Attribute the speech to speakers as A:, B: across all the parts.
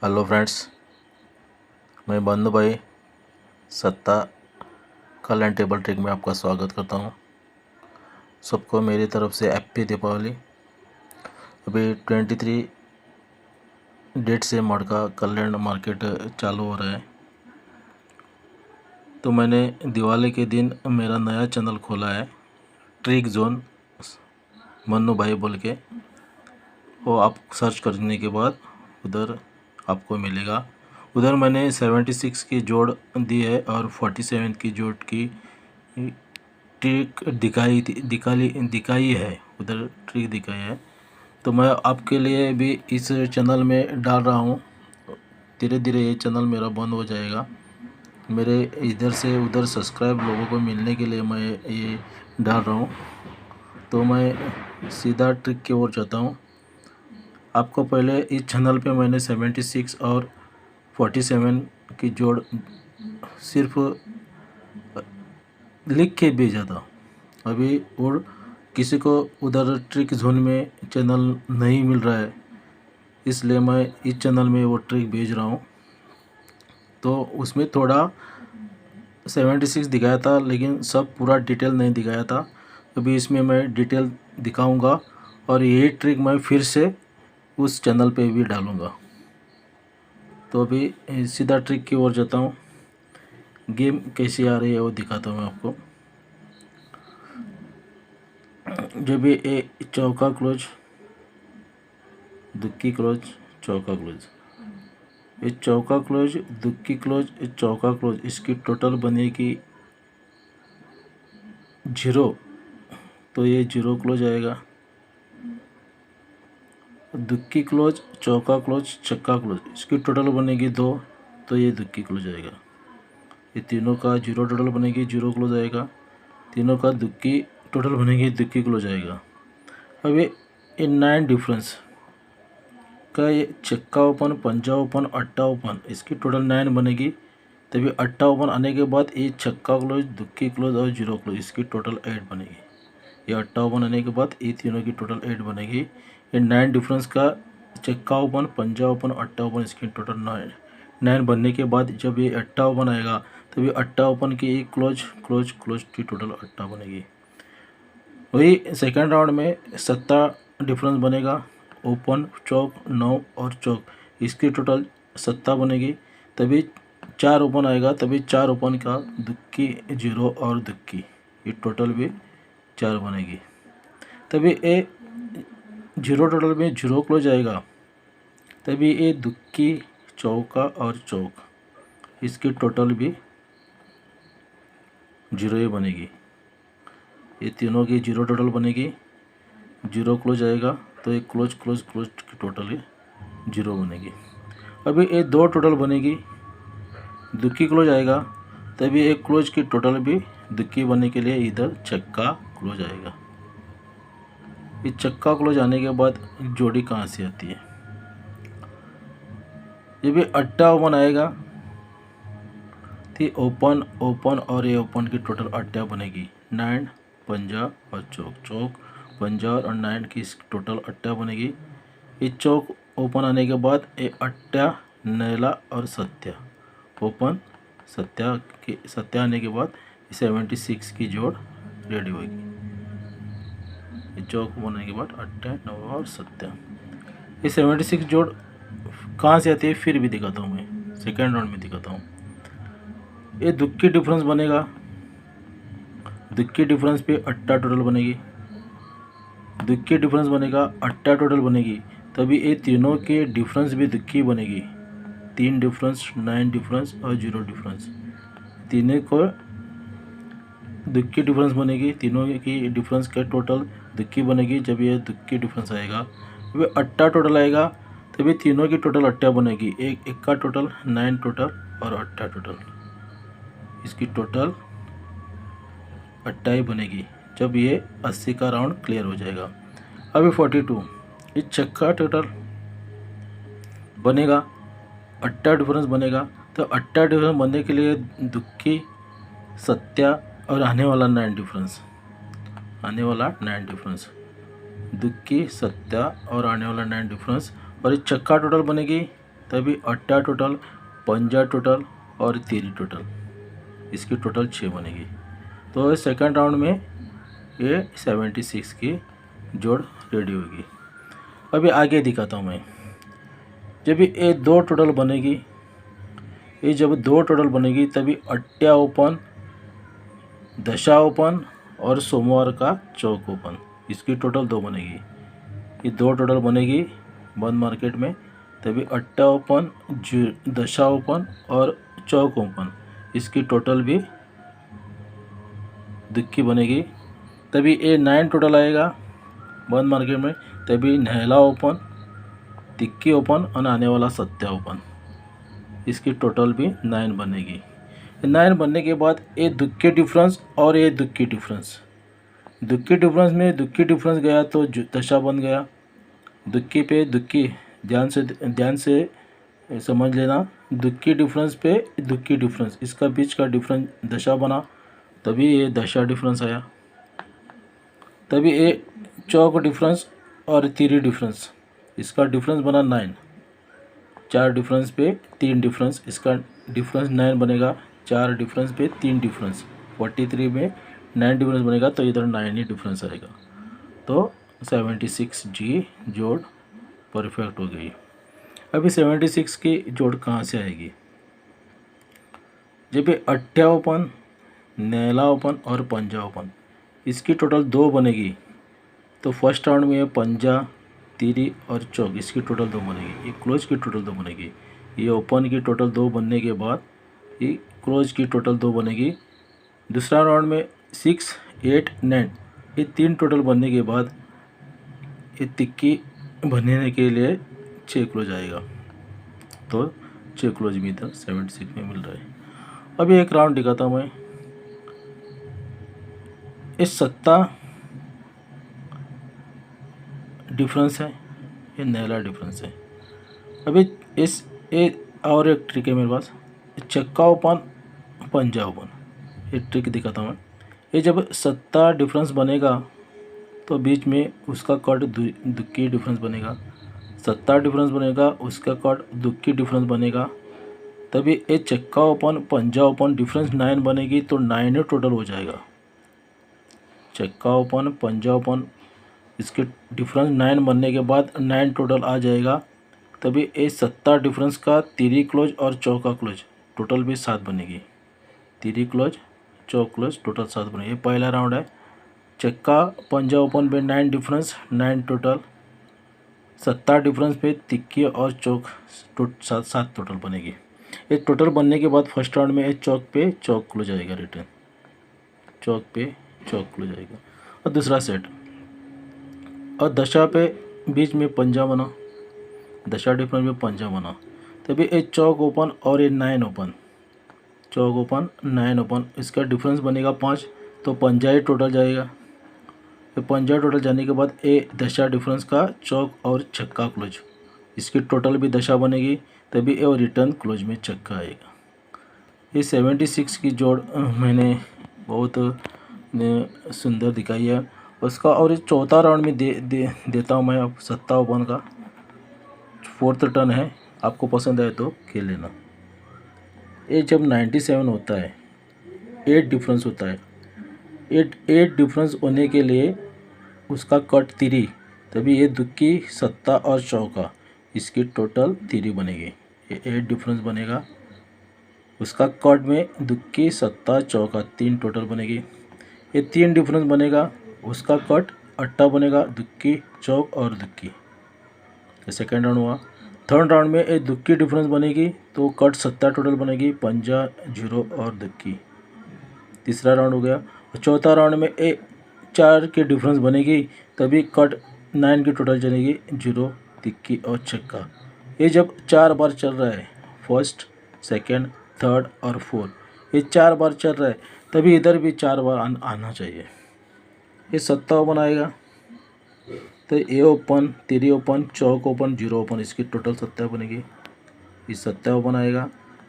A: Hello friends, मैं बंधु भाई सत्ता कल एंड टेबल ट्रिक में आपका स्वागत करता हूं। सबको मेरी तरफ से हैप्पी दीपावली। अभी 23 डेट से मडका कल्याण मार्केट चालू हो रहा है। तो मैंने दिवाली के दिन मेरा नया चैनल खोला है, ट्रिक जोन मन्नू भाई बोल के। वो आप सर्च करने के बाद उधर आपको मिलेगा। उधर मैंने 76 की जोड़ दी है और 47 की जोड़ की ट्रिक दिखाई है। उधर ट्रिक दिखाई है, तो मैं आपके लिए भी इस चैनल में डाल रहा हूँ। धीरे धीरे ये चैनल मेरा बंद हो जाएगा। मेरे इधर से उधर सब्सक्राइब लोगों को मिलने के लिए मैं ये डाल रहा हूँ। तो मैं सीधा ट्रिक की ओर जाता हूँ। आपको पहले इस चैनल पे मैंने 76 और 47 की जोड़ सिर्फ लिख के भेजा था। अभी और किसी को उधर ट्रिक जोन में चैनल नहीं मिल रहा है, इसलिए मैं इस चैनल में वो ट्रिक भेज रहा हूँ। तो उसमें थोड़ा 76 दिखाया था, लेकिन सब पूरा डिटेल नहीं दिखाया था। अभी इसमें मैं डिटेल दिखाऊंगा और ये ट्रिक मैं फिर से उस चैनल पे भी डालूंगा। तो अभी सीधा ट्रिक की ओर जाता हूँ। गेम कैसी आ रही है वो दिखाता हूँ मैं आपको। जब भी ए चौका क्लोज, दुक्की क्लोज, चौका क्लोज, ये चौका क्लोज, दुक्की क्लोज, ये चौका क्लोज, इसकी टोटल बनेगी 0। तो ये 0 क्लोज आएगा। दुक्की क्लोज, चौका क्लोज, छक्का क्लोज, इसकी टोटल बनेगी 2। तो ये दुक्की क्लोज आएगा। ये तीनों का 0 टोटल बनेगी, 0 क्लोज आएगा। तीनों का दुक्की टोटल बनेगी, दुक्की क्लोज आएगा। अब ये 9 डिफरेंस का ये छक्का ओपन, पंजा ओपन, अट्टा ओपन, इसकी टोटल 9 बनेगी। तभी अट्टा ओपन आने के बाद ये छक्का क्लोज, दुक्की क्लोज और 0 क्लोज, इसकी टोटल 8 बनेगी। ये अट्टा ओपन आने के बाद ये तीनों की टोटल 8 बनेगी। ये 9 डिफरेंस का छक्का ओपन, पंजा ओपन, अट्टा ओपन, इसकी टोटल 9 बनने के बाद जब ये अट्टा ओपन आएगा तभी अट्टा ओपन की एक क्लोज क्लोज क्लोज की टोटल अट्टा बनेगी। वही सेकेंड राउंड में 7 डिफरेंस बनेगा, ओपन, चौक, 9 और चौक, इसकी टोटल 7 बनेगी। तभी 4 ओपन आएगा, तभी 4 ओपन का दुक्की, 0 और दुक्की, ये टोटल भी 4 बनेगी। तभी ये 0 टोटल में 0 क्लोज आएगा। तभी ये दुक्की, चौका और चौक, इसकी टोटल भी 0 ही बनेगी। ये तीनों की 0 टोटल बनेगी, 0 क्लोज आएगा। तो ये क्लोज क्लोज क्लोज की टोटल ही 0 बनेगी। अभी ये 2 टोटल बनेगी, दुक्की क्लोज आएगा। तभी एक क्लोज की टोटल भी दुक्की बनने के लिए इधर छक्का क्लोज आएगा। ये छक्का क्लोज आने के बाद जोड़ी कहाँ से आती है? ये भी अट्टा ओपन आएगा, तो ओपन ओपन और ये ओपन की टोटल अट्टा बनेगी। 9 पंजा और चौक, चौक, पंजा और 9 की टोटल अट्टा बनेगी। ये चौक ओपन आने के बाद ये अट्टा, नैला और सत्या ओपन, सत्या आने के बाद 76 की जोड़ रेडी होगी। ये चौक ओपन के बाद अट्टा, 9 और सत्या, ये 76 जोड़ कहाँ से आती है फिर भी दिखाता हूँ मैं, सेकेंड राउंड में दिखाता हूँ। ये दुक्की डिफरेंस बनेगा, दुक्की डिफरेंस पे अट्टा टोटल बनेगी, दुक्की डिफरेंस बनेगा, अट्टा टोटल बनेगी। तभी ये तीनों के डिफरेंस भी दुक्की बनेगी। 3 डिफरेंस, 9 डिफरेंस और 0 डिफरेंस, तीनों को दुक्की डिफरेंस बनेगी। तीनों की डिफरेंस का टोटल दुक्की बनेगी। जब ये दुक्की डिफरेंस आएगा तभी अट्टा टोटल आएगा। तभी तीनों की टोटल अट्टा बनेगी। एक का टोटल 9 टोटल और अट्टा टोटल, इसकी टोटल अट्टा ही बनेगी जब ये 80 का राउंड क्लियर हो जाएगा। अभी 42 ये छक्का टोटल बनेगा, अट्टा डिफरेंस बनेगा। तो अट्टा डिफरेंस बनने के लिए दुक्की, सत्या और आने वाला 9 डिफरेंस, आने वाला 9 डिफरेंस, दुक्की, सत्या और आने वाला 9 डिफरेंस, और ये छक्का टोटल बनेगी तभी अट्टा टोटल, पंजा टोटल और तीरी टोटल, इसकी टोटल 6 बनेगी। तो सेकंड राउंड में ये 76 की जोड़ रेडी होगी। अभी आगे दिखाता हूँ मैं। जब ये 2 टोटल बनेगी, ये जब 2 टोटल बनेगी तभी अट्टा ओपन, दशा ओपन और सोमवार का चौक ओपन, इसकी टोटल 2 बनेगी। ये 2 टोटल बनेगी बंद मार्केट में, तभी अट्टा ओपन, दशा ओपन और चौक ओपन, इसकी टोटल भी दुक्की बनेगी। तभी ये 9 टोटल आएगा बंद मार्केट में, तभी नहला ओपन, तिक्की ओपन और आने वाला सत्या ओपन, इसकी टोटल भी 9 बनेगी। 9 बनने के बाद ये दुक्की डिफरेंस और ये दुक्की डिफरेंस, दुक्की डिफरेंस में दुक्की डिफरेंस गया तो दशा बन गया। दुक्की पे दुक्की, ध्यान से समझ लेना, दुक्की डिफरेंस पे दुक्की डिफरेंस, इसका बीच का डिफरेंस दशा बना, तभी ये दशा डिफरेंस आया। तभी ये चौक डिफरेंस और तीरी डिफरेंस, इसका डिफरेंस बना 9। 4 डिफरेंस पे 3 डिफरेंस, इसका डिफरेंस 9 बनेगा। 4 डिफरेंस पे 3 डिफरेंस, 43 में 9 डिफरेंस बनेगा तो इधर 9 ही डिफरेंस आएगा। तो 76 जी जोड़ परफेक्ट हो गई। अभी 76 की जोड़ कहाँ से आएगी? जब ये अट्ठा ओपन, नैला ओपन और पंजा ओपन, इसकी टोटल 2 बनेगी तो फर्स्ट राउंड में ये पंजा, तीरी और चौक, इसकी टोटल 2 बनेगी। ये क्लोज की टोटल 2 बनेगी। ये ओपन की टोटल 2 बनने के बाद ये क्लोज की टोटल 2 बनेगी। दूसरा राउंड में 6, 8, 9, ये 3 टोटल बनने के बाद ये तिक्की बनने के लिए 6 क्लोज आएगा। तो 6 क्लोज भी इधर 76 में मिल रहा है। अभी एक राउंड दिखाता हूँ मैं। इस सत्ता डिफरेंस है, ये नैला डिफरेंस है। अभी इस एक और एक ट्रिक है मेरे पास, चक्का ओपन, पंजा ओपन, ये ट्रिक दिखाता हूँ मैं। ये जब सत्ता डिफरेंस बनेगा तो बीच में उसका कट दुक्की डिफरेंस बनेगा, सत्ता डिफरेंस बनेगा उसका कट दुक्की डिफरेंस बनेगा। तभी ये चक्का ओपन, पंजा ओपन, डिफरेंस 9 बनेगी तो 9 टोटल हो जाएगा। चक्का ओपन, पंजा ओपन, इसके डिफरेंस 9 बनने के बाद 9 टोटल आ जाएगा। तभी ये सत्ता डिफरेंस का तीरी क्लोज और चौका क्लोज टोटल भी 7 बनेगी। तीरी क्लोज, चौक क्लोज, टोटल 7 बनेगी। ये पहला राउंड है। चक्का पंजा ओपन पे 9 डिफरेंस, 9 टोटल। सत्ता डिफरेंस पे तिक्की और चौक 7 टोटल बनेगी। ये टोटल बनने के बाद फर्स्ट राउंड में चौक पे चौक क्लोज आएगा, रिटर्न चौक पे चौक क्लोज आएगा। और दूसरा सेट, और दशा पे बीच में पंजा बना, दशा डिफरेंस में पंजा बना, तभी ये चौक ओपन और ये 9 ओपन, चौक ओपन 9 ओपन, इसका डिफरेंस बनेगा 5 तो पंजा ही टोटल जाएगा। तो पंजा टोटल जाने के बाद ये दशा डिफरेंस का चौक और छक्का क्लोज, इसकी टोटल भी दशा बनेगी, तभी ये रिटर्न क्लोज में छक्का आएगा। ये 76 की जोड़ मैंने बहुत सुंदर दिखाई है उसका। और ये चौथा राउंड में देता हूँ मैं अब सत्ता ओपन का। 4th टर्न है, आपको पसंद आए तो खेल लेना। ये जब 97 होता है, 8 डिफरेंस होता है, 8 डिफरेंस होने के लिए उसका कट तीरी, तभी ये दुक्की, सत्ता और चौका, इसकी टोटल तीरी बनेगी। ये 8 डिफरेंस बनेगा, उसका कट में दुक्की, सत्ता, चौका 3 टोटल बनेगी। ये 3 डिफरेंस बनेगा, उसका कट अट्टा बनेगा, दुक्की, चौक और दुक्की। ये सेकेंड राउंड हुआ। थर्ड राउंड में एक दुक्की डिफरेंस बनेगी तो कट सत्ता टोटल बनेगी, पंजा, जीरो और दुक्की। तीसरा राउंड हो गया। और चौथा राउंड में 4 की डिफरेंस बनेगी तभी कट 9 की टोटल चलेगी, जीरो, तिक्की और छक्का। ये जब 4 बार चल रहा है, फर्स्ट, सेकेंड, थर्ड और फोर्थ, ये 4 बार चल रहा है, तभी इधर भी 4 बार आना चाहिए। ये सत्ता ओपन आएगा तो ए ओपन, तीरी ओपन, चौक ओपन, जीरो ओपन, इसकी टोटल सत्ता बनेगी। ये सत्ता ओपन आएगा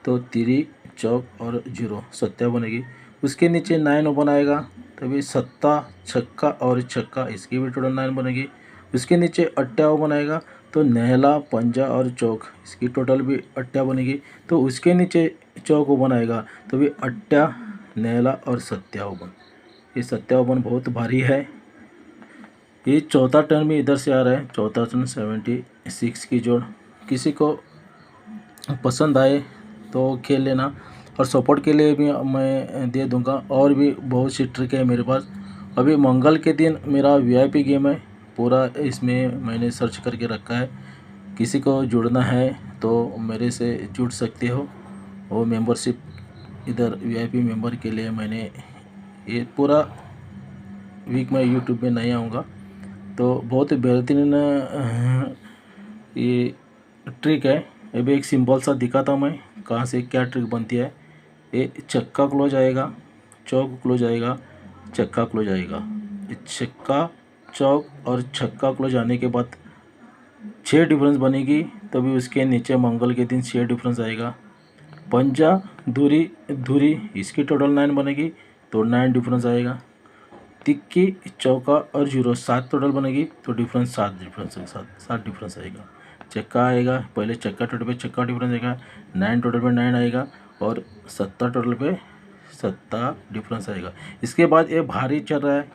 A: तो तीरी, चौक और जीरो सत्ता बनेगी। उसके नीचे 9 ओपन आएगा तभी सत्ता, छक्का और छक्का, इसकी भी टोटल 9 बनेगी। उसके नीचे अट्टा ओपन आएगा तो नहला, पंजा और चौक, इसकी टोटल भी अट्टा बनेगी। तो उसके नीचे चौक ओपन आएगा तो भी अट्टा, नहला और सत्या ओपन। ये सत्या ओपन बहुत भारी है। ये चौथा टर्न भी इधर से आ रहा है, चौथा टर्न 76 की जोड़। किसी को पसंद आए तो खेल लेना, और सपोर्ट के लिए भी मैं दे दूंगा। और भी बहुत सी ट्रिक है मेरे पास। अभी मंगल के दिन मेरा VIP गेम है पूरा, इसमें मैंने सर्च करके रखा है। किसी को जुड़ना है तो मेरे से जुड़ सकते हो। वो मेंबरशिप इधर VIP मेंबर के लिए मैंने ये पूरा वीक में यूट्यूब में नहीं आऊँगा। तो बहुत बेहतरीन ये ट्रिक है। अभी एक सिंपल सा दिखाता मैं कहाँ से क्या ट्रिक बनती है। ये चक्का क्लोज आएगा, चौक क्लोज आएगा, चक्का क्लोज आएगा। ये चक्का, चौक और छक्का क्लोज आने के बाद 6 डिफरेंस बनेगी, तभी उसके नीचे मंगल के दिन 6 डिफरेंस आएगा। पंजा, धुरी, धुरी, इसकी टोटल 9 बनेगी तो 9 डिफरेंस आएगा। तिक्की, चौका और जीरो 7 टोटल बनेगी तो डिफरेंस 7 डिफरेंस है, 7 डिफरेंस आएगा। चक्का आएगा, पहले चक्का टोटल पे चक्का डिफरेंस आएगा, 9 टोटल पे 9 आएगा, और 7 टोटल पे 7 डिफरेंस आएगा। इसके बाद ये भारी चल रहा है,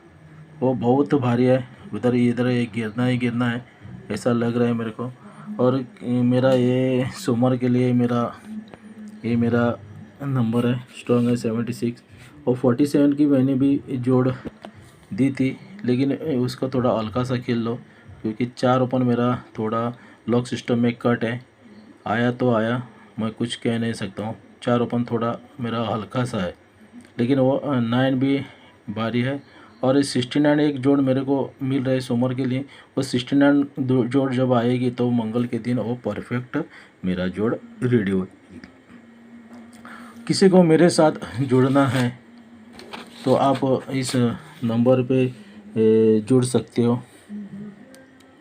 A: वो बहुत भारी है, इधर ये गिरना ही गिरना है ऐसा लग रहा है मेरे को। और मेरा ये सोमवार के लिए मेरा नंबर है, स्ट्रॉन्ग है 76, और 47 की मैंने भी जोड़ दी थी, लेकिन उसका थोड़ा हल्का सा खेल लो, क्योंकि 4 ओपन मेरा थोड़ा लॉक सिस्टम में कट है। आया तो आया, मैं कुछ कह नहीं सकता हूँ। 4 ओपन थोड़ा मेरा हल्का सा है, लेकिन वो 9 भी भारी है। और 69 एक जोड़ मेरे को मिल रहा है सोमवार के लिए। वो 69 जोड़ जब आएगी तो मंगल के दिन वो परफेक्ट मेरा जोड़ रेडी हो। किसी को मेरे साथ जुड़ना है तो आप इस नंबर पे जुड़ सकते हो,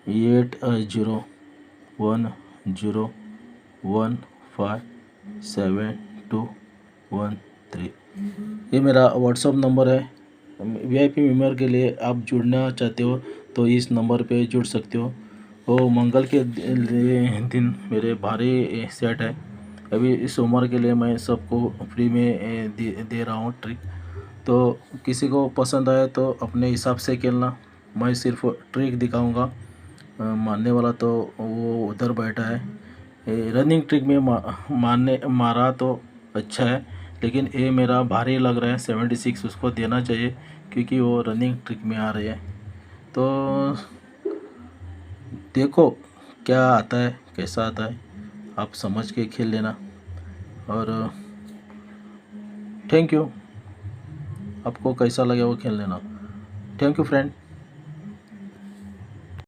A: 8010157213। ये मेरा व्हाट्सअप नंबर है। VIP मेंबर के लिए आप जुड़ना चाहते हो तो इस नंबर पे जुड़ सकते हो। वो मंगल के दिन मेरे भारी सेट है। अभी इस सोमवार के लिए मैं सबको फ्री में दे रहा हूँ ट्रिक। तो किसी को पसंद आए तो अपने हिसाब से खेलना, मैं सिर्फ ट्रिक दिखाऊंगा। मारने वाला तो वो उधर बैठा है। रनिंग ट्रिक में मारा तो अच्छा है, लेकिन ये मेरा भारी लग रहा है। 76 उसको देना चाहिए, क्योंकि वो रनिंग ट्रिक में आ रहे हैं। तो देखो क्या आता है, कैसा आता है, आप समझ के खेल लेना। और थैंक यू। आपको कैसा लगे वो खेल लेना। Thank you friend.